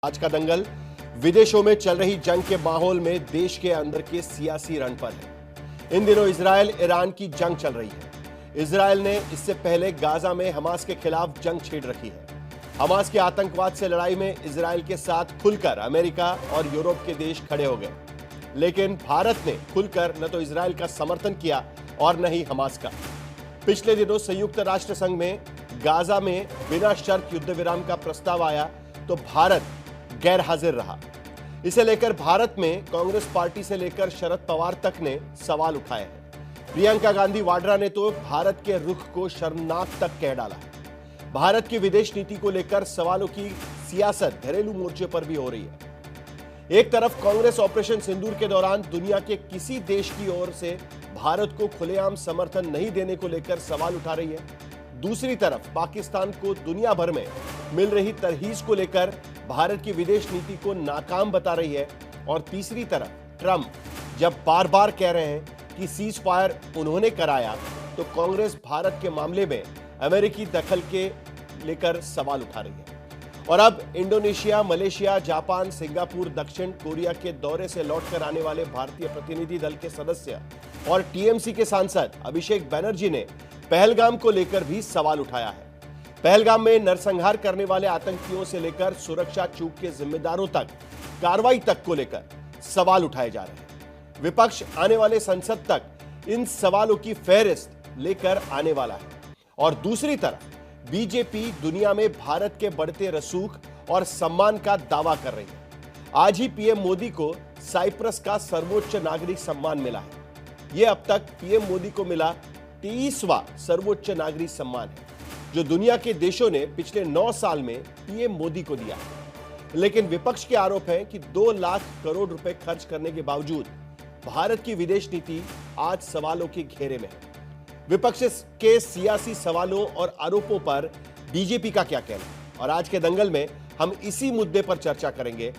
आज का दंगल विदेशों में चल रही जंग के माहौल में देश के अंदर के सियासी रण पर है। इन दिनों इजरायल ईरान की जंग चल रही है। इजरायल ने इससे पहले गाजा में हमास के खिलाफ जंग छेड़ रखी है। हमास के आतंकवाद से लड़ाई में इजरायल के साथ खुलकर अमेरिका और यूरोप के देश खड़े हो गए, लेकिन भारत ने खुलकर न तो इजरायल का समर्थन किया और न ही हमास का। पिछले दिनों संयुक्त राष्ट्र संघ में गाजा में बिना शर्त युद्ध विराम का प्रस्ताव आया तो भारत गैर हाजिर रहा। इसे लेकर भारत में कांग्रेस पार्टी से लेकर शरद पवार तक ने सवाल उठाए हैं। प्रियंका गांधी वाड्रा ने तो भारत के रुख को शर्मनाक तक कह डाला। भारत की विदेश नीति को लेकर सवालों की सियासत घरेलू मोर्चे पर भी हो रही है। एक तरफ कांग्रेस ऑपरेशन सिंदूर के दौरान दुनिया के किसी देश की ओर से भारत को खुलेआम समर्थन नहीं देने को लेकर सवाल उठा रही है। दूसरी तरफ पाकिस्तान को दुनिया भर में मिल रही तरहीज को लेकर भारत की विदेश नीति को नाकाम बता रही है। और तीसरी तरफ ट्रंप जब बार बार कह रहे हैं कि सीज फायर उन्होंने कराया, तो कांग्रेस भारत के मामले में अमेरिकी दखल के लेकर सवाल उठा रही है। और अब इंडोनेशिया, मलेशिया, जापान, सिंगापुर, दक्षिण कोरिया के दौरे से लौटकर आने वाले भारतीय प्रतिनिधि दल के सदस्य और टीएमसी के सांसद अभिषेक बनर्जी ने पहलगाम को लेकर भी सवाल उठाया है। पहलगाम में नरसंहार करने वाले आतंकियों से लेकर सुरक्षा चूक के जिम्मेदारों तक, कार्रवाई तक को लेकर सवाल उठाए जा रहे हैं। विपक्ष आने वाले संसद तक इन सवालों की फहरिस्त लेकर आने वाला है। और दूसरी तरफ बीजेपी दुनिया में भारत के बढ़ते रसूख और सम्मान का दावा कर रही है। आज ही पीएम मोदी को साइप्रस का सर्वोच्च नागरिक सम्मान मिला है। यह अब तक पीएम मोदी को मिला 23वां सर्वोच्च नागरिक सम्मान है, जो दुनिया के देशों ने पिछले 9 साल में पीएम मोदी को दिया है। लेकिन विपक्ष के आरोप है कि 2 लाख करोड़ रुपए खर्च करने के बावजूद भारत की विदेश नीति आज सवालों के घेरे में है। विपक्ष के सियासी सवालों और आरोपों पर बीजेपी का क्या कहना है, और आज के दंगल में हम इसी मुद्दे पर चर्चा करेंगे।